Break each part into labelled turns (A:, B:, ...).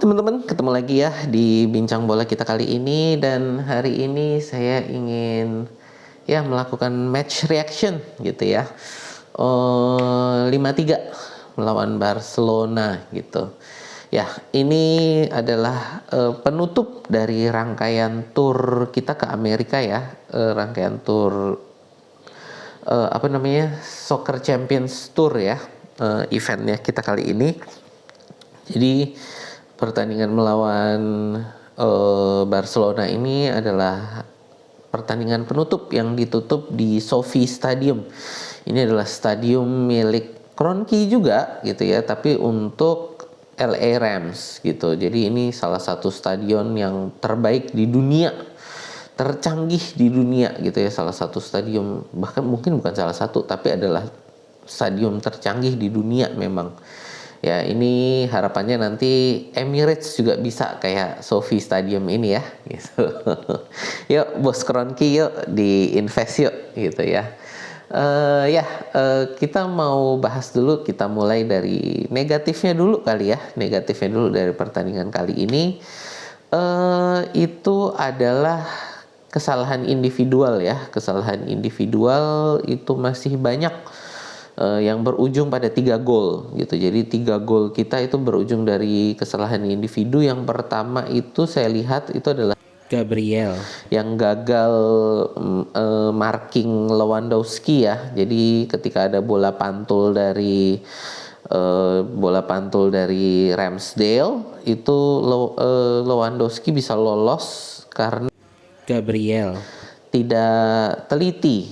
A: teman-teman, ketemu lagi ya di Bincang Bola kita kali ini. Dan hari ini saya ingin melakukan match reaction gitu ya. 5-3 melawan Barcelona gitu. Ya, ini adalah penutup dari rangkaian tour kita ke Amerika ya. Rangkaian tour Soccer Champions Tour ya. Eventnya kita kali ini. Jadi pertandingan melawan Barcelona ini adalah pertandingan penutup yang ditutup di SoFi Stadium. Ini adalah stadium milik Kroenke juga gitu ya, tapi untuk LA Rams gitu. Jadi ini salah satu stadion yang terbaik di dunia, tercanggih di dunia gitu ya. Salah satu stadium, bahkan mungkin bukan salah satu, tapi adalah stadium tercanggih di dunia memang. Ya, ini harapannya nanti Emirates juga bisa kayak SoFi Stadium ini ya gitu. Yuk bos Kroenke, yuk diinvest yuk gitu ya. Kita mau bahas dulu, kita mulai dari negatifnya dulu kali ya. Negatifnya dulu dari pertandingan kali ini. Itu adalah kesalahan individual ya. Kesalahan individual itu masih banyak yang berujung pada 3 gol gitu. Jadi 3 gol kita itu berujung dari kesalahan individu. Yang pertama itu saya lihat itu adalah Gabriel yang gagal marking Lewandowski ya. Jadi ketika ada bola pantul dari Ramsdale itu Lewandowski bisa lolos karena Gabriel tidak teliti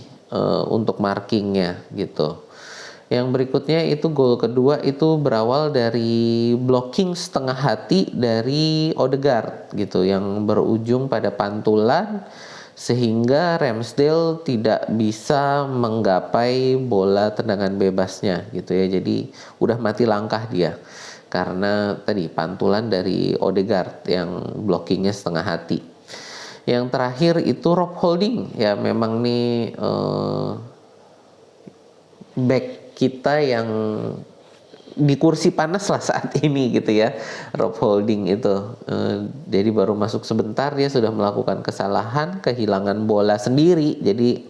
A: untuk markingnya gitu. Yang berikutnya itu gol kedua itu berawal dari blocking setengah hati dari Odegaard gitu, yang berujung pada pantulan sehingga Ramsdale tidak bisa menggapai bola tendangan bebasnya gitu ya. Jadi udah mati langkah dia karena tadi pantulan dari Odegaard yang blockingnya setengah hati. Yang terakhir itu Rob Holding ya, memang nih back kita yang di kursi panas lah saat ini gitu ya, Rob Holding itu. Jadi baru masuk sebentar dia sudah melakukan kesalahan, kehilangan bola sendiri, jadi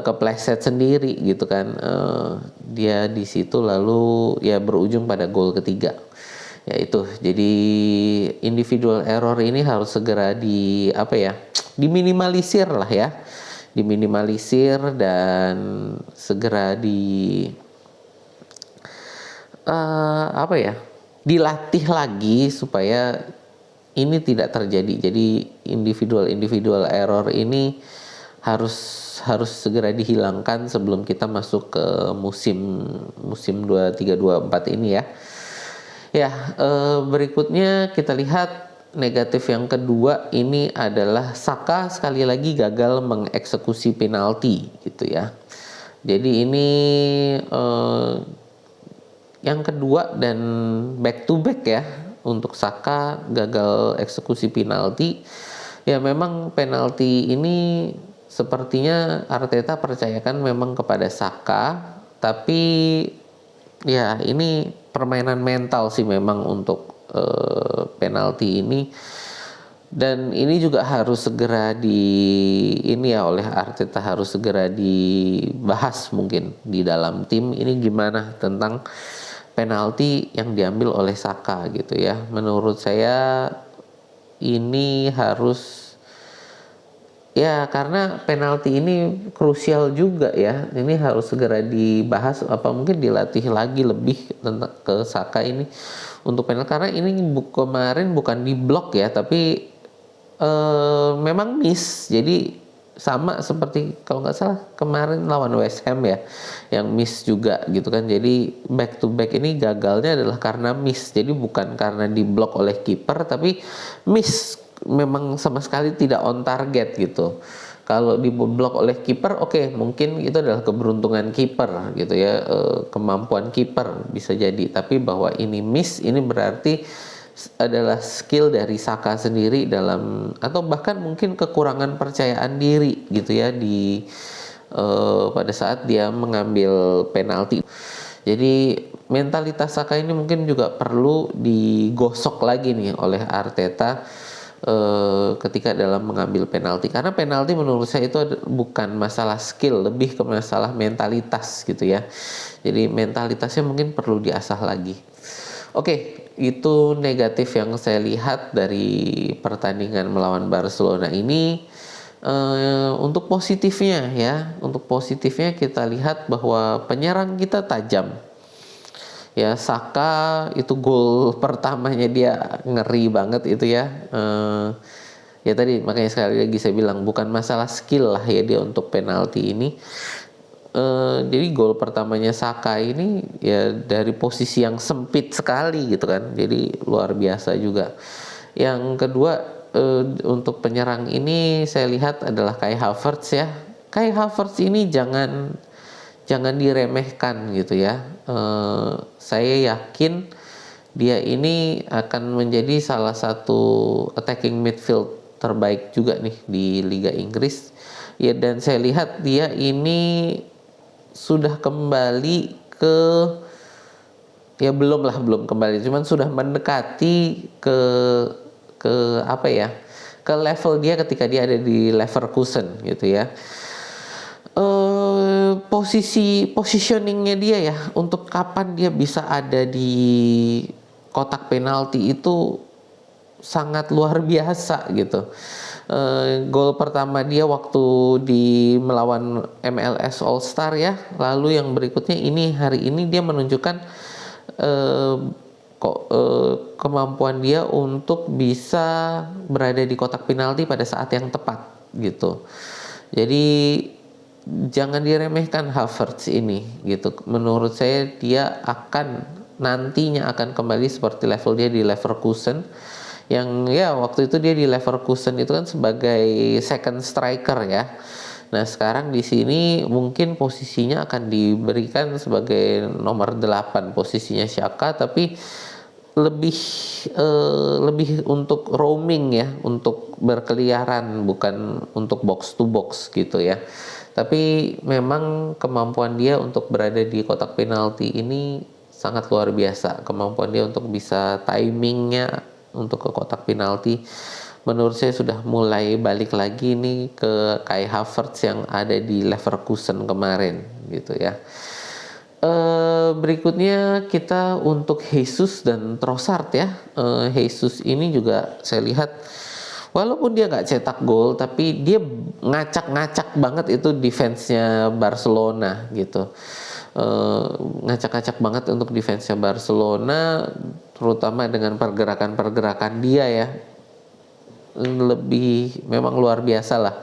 A: kepleset sendiri gitu kan. Dia di situ lalu ya berujung pada gol ketiga. Ya itu, jadi individual error ini harus segera diminimalisir lah ya. Diminimalisir dan segera dilatih lagi supaya ini tidak terjadi. Jadi individual error ini harus segera dihilangkan sebelum kita masuk ke musim 23-24 ini ya. Ya, berikutnya kita lihat negatif yang kedua ini adalah Saka sekali lagi gagal mengeksekusi penalti gitu ya. Jadi ini yang kedua dan back to back ya untuk Saka gagal eksekusi penalti. Ya memang penalti ini sepertinya Arteta percayakan memang kepada Saka, tapi ya ini permainan mental sih memang untuk penalti ini. Dan ini juga harus segera oleh Arteta, harus segera dibahas mungkin di dalam tim ini gimana tentang penalti yang diambil oleh Saka gitu ya. Menurut saya ini harus ya, karena penalti ini krusial juga ya. Ini harus segera dibahas, apa mungkin dilatih lagi lebih tentang ke Saka ini untuk penalti, karena ini kemarin bukan di blok ya, tapi memang miss. Jadi sama seperti kalau nggak salah kemarin lawan West Ham ya, yang miss juga gitu kan. Jadi back to back ini gagalnya adalah karena miss. Jadi bukan karena diblok oleh kiper, tapi miss, memang sama sekali tidak on target gitu. Kalau diblok oleh kiper, oke, mungkin itu adalah keberuntungan kiper gitu ya, kemampuan kiper bisa jadi. Tapi bahwa ini miss, ini berarti adalah skill dari Saka sendiri dalam, atau bahkan mungkin kekurangan percayaan diri gitu ya pada saat dia mengambil penalti. Jadi mentalitas Saka ini mungkin juga perlu digosok lagi nih oleh Arteta ketika dalam mengambil penalti, karena penalti menurut saya itu bukan masalah skill, lebih ke masalah mentalitas gitu ya. Jadi mentalitasnya mungkin perlu diasah lagi. Oke, itu negatif yang saya lihat dari pertandingan melawan Barcelona ini. Untuk positifnya ya, untuk positifnya kita lihat bahwa penyerang kita tajam. Ya, Saka itu gol pertamanya dia ngeri banget itu ya. Ya tadi makanya sekali lagi saya bilang bukan masalah skill lah ya dia untuk penalti ini. Jadi gol pertamanya Saka ini ya dari posisi yang sempit sekali gitu kan. Jadi luar biasa juga. Yang kedua, untuk penyerang ini saya lihat adalah Kai Havertz ya. Kai Havertz ini jangan diremehkan gitu ya. Saya yakin dia ini akan menjadi salah satu attacking midfield terbaik juga nih di Liga Inggris. Ya, dan saya lihat dia ini sudah kembali ke, ya belum kembali, cuman sudah mendekati ke apa ya? Ke level dia ketika dia ada di Leverkusen gitu ya. Positioningnya dia ya untuk kapan dia bisa ada di kotak penalti itu sangat luar biasa gitu. Gol pertama dia waktu di melawan MLS All Star ya, lalu yang berikutnya ini hari ini dia menunjukkan kemampuan dia untuk bisa berada di kotak penalti pada saat yang tepat gitu. Jadi jangan diremehkan Havertz ini gitu. Menurut saya dia nantinya akan kembali seperti level dia di Leverkusen, yang ya waktu itu dia di Leverkusen itu kan sebagai second striker ya. Nah, sekarang di sini mungkin posisinya akan diberikan sebagai nomor 8 posisinya Xhaka, tapi lebih untuk roaming ya, untuk berkeliaran, bukan untuk box to box gitu ya. Tapi memang kemampuan dia untuk berada di kotak penalti ini sangat luar biasa. Kemampuan dia untuk bisa timingnya untuk ke kotak penalti menurut saya sudah mulai balik lagi nih ke Kai Havertz yang ada di Leverkusen kemarin gitu ya. Berikutnya kita untuk Jesus dan Trossard ya. Jesus ini juga saya lihat walaupun dia nggak cetak gol, tapi dia ngacak-ngacak banget itu defense-nya Barcelona gitu. Ngacak-ngacak banget untuk defense-nya Barcelona, terutama dengan pergerakan-pergerakan dia ya. Lebih memang luar biasa lah.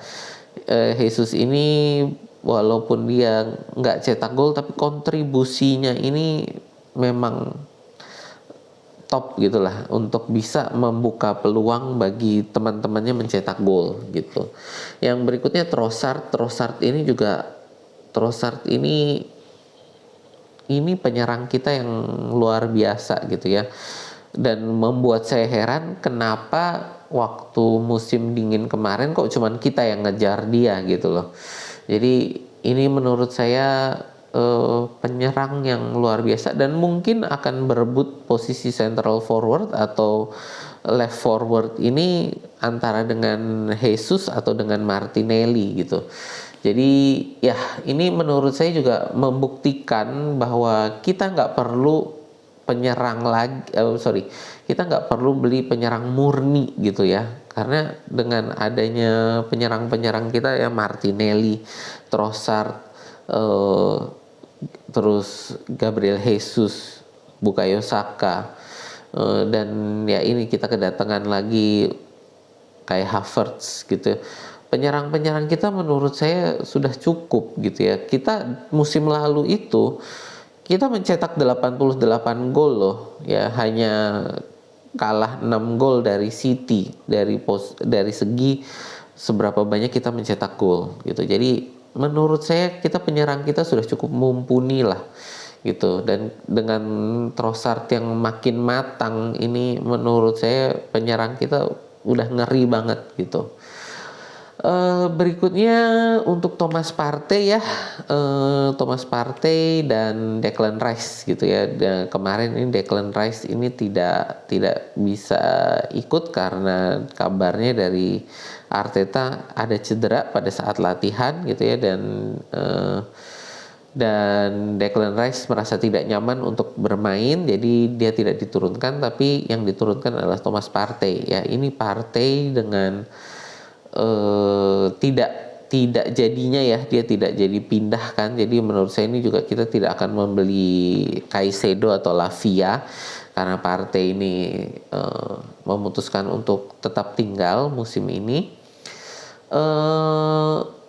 A: Jesus ini walaupun dia nggak cetak gol, tapi kontribusinya ini memang top gitulah untuk bisa membuka peluang bagi teman-temannya mencetak gol gitu. Yang berikutnya Trossard ini penyerang kita yang luar biasa gitu ya. Dan membuat saya heran kenapa waktu musim dingin kemarin kok cuman kita yang ngejar dia gitu loh. Jadi ini menurut saya penyerang yang luar biasa dan mungkin akan berebut posisi central forward atau left forward ini antara dengan Jesus atau dengan Martinelli gitu. Jadi ya ini menurut saya juga membuktikan bahwa kita nggak perlu penyerang lagi, kita nggak perlu beli penyerang murni gitu ya, karena dengan adanya penyerang-penyerang kita ya Martinelli, Trossard, terus Gabriel Jesus, Bukayo Saka, dan ya ini kita kedatangan lagi kayak Havertz gitu. Penyerang-penyerang kita menurut saya sudah cukup gitu ya. Kita musim lalu itu kita mencetak 88 gol loh ya, hanya kalah 6 gol dari City dari segi seberapa banyak kita mencetak gol gitu. Jadi menurut saya penyerang kita sudah cukup mumpuni lah gitu, dan dengan Trossard yang makin matang ini menurut saya penyerang kita udah ngeri banget gitu. Berikutnya untuk Thomas Partey ya, Thomas Partey dan Declan Rice gitu ya. Dan kemarin ini Declan Rice ini tidak bisa ikut karena kabarnya dari Arteta ada cedera pada saat latihan gitu ya, dan Declan Rice merasa tidak nyaman untuk bermain, jadi dia tidak diturunkan, tapi yang diturunkan adalah Thomas Partey ya. Ini Partey dengan tidak jadinya ya, dia tidak jadi pindah kan. Jadi menurut saya ini juga kita tidak akan membeli Caicedo atau Lavia karena Partey ini memutuskan untuk tetap tinggal musim ini.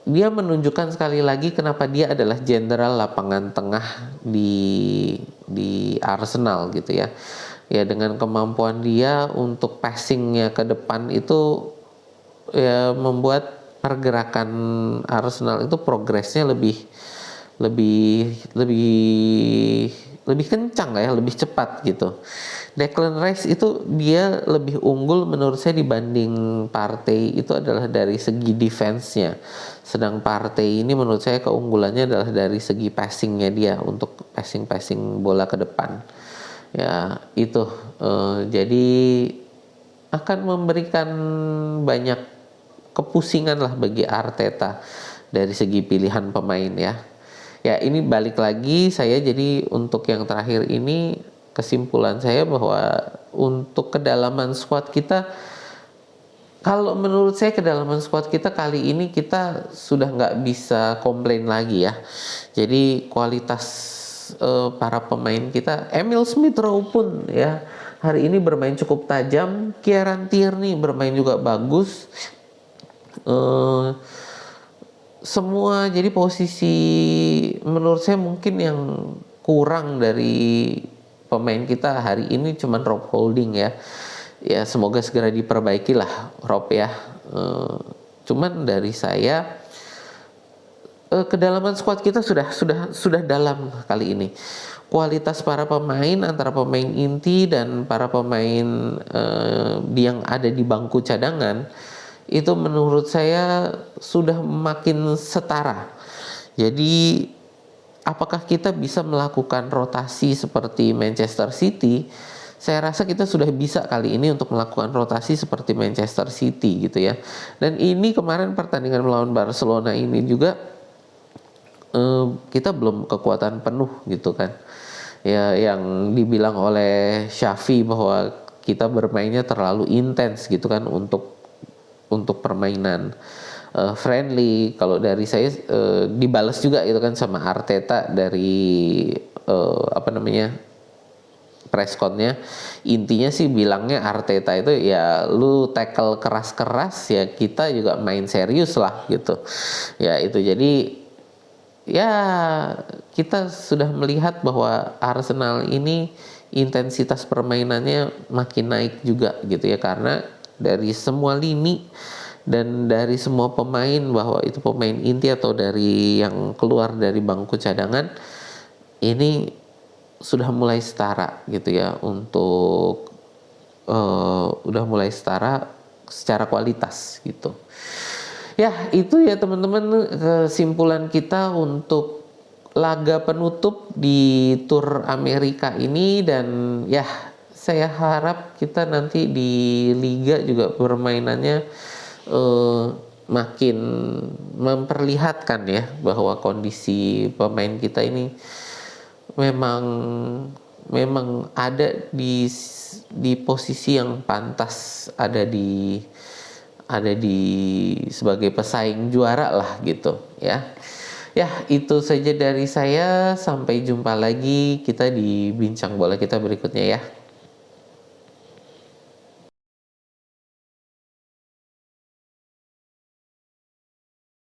A: Dia menunjukkan sekali lagi kenapa dia adalah jenderal lapangan tengah di Arsenal gitu ya. Ya, dengan kemampuan dia untuk passingnya ke depan itu ya membuat pergerakan Arsenal itu progresnya lebih kencang ya, lebih cepat gitu. Declan Rice itu dia lebih unggul menurut saya dibanding Partey itu adalah dari segi defense-nya. Sedang Partey ini menurut saya keunggulannya adalah dari segi passing-nya dia untuk passing bola ke depan. Ya, itu jadi akan memberikan banyak kepusingan lah bagi Arteta dari segi pilihan pemain ya. Ya, ini balik lagi saya, jadi untuk yang terakhir ini kesimpulan saya bahwa untuk kedalaman squad kita, kalau menurut saya kedalaman squad kita kali ini kita sudah nggak bisa komplain lagi ya. Jadi kualitas para pemain kita, Emil Smith Rowe pun ya hari ini bermain cukup tajam, Kieran Tierney bermain juga bagus. Semua jadi posisi menurut saya mungkin yang kurang dari pemain kita hari ini cuman Rob Holding ya. Ya semoga segera diperbaiki lah Rob ya. Cuman dari saya kedalaman squad kita sudah dalam kali ini. Kualitas para pemain antara pemain inti dan para pemain yang ada di bangku cadangan itu menurut saya sudah makin setara. Jadi apakah kita bisa melakukan rotasi seperti Manchester City? Saya rasa kita sudah bisa kali ini untuk melakukan rotasi seperti Manchester City gitu ya. Dan ini kemarin pertandingan melawan Barcelona ini juga kita belum kekuatan penuh gitu kan. Ya, yang dibilang oleh Xavi bahwa kita bermainnya terlalu intens gitu kan untuk permainan friendly. Kalau dari saya dibalas juga itu kan sama Arteta dari press con-nya. Intinya sih bilangnya Arteta itu ya lu tackle keras-keras ya kita juga main serius lah gitu. Ya itu jadi ya kita sudah melihat bahwa Arsenal ini intensitas permainannya makin naik juga gitu ya, karena dari semua lini dan dari semua pemain, bahwa itu pemain inti atau dari yang keluar dari bangku cadangan, ini sudah mulai setara gitu ya, untuk udah mulai setara secara kualitas gitu. Ya itu ya teman-teman kesimpulan kita untuk laga penutup di Tour Amerika ini. Dan ya saya harap kita nanti di Liga juga permainannya makin memperlihatkan ya bahwa kondisi pemain kita ini memang ada di posisi yang pantas, ada di sebagai pesaing juara lah gitu ya. Ya itu saja dari saya, sampai jumpa lagi kita di bincang bola kita berikutnya ya.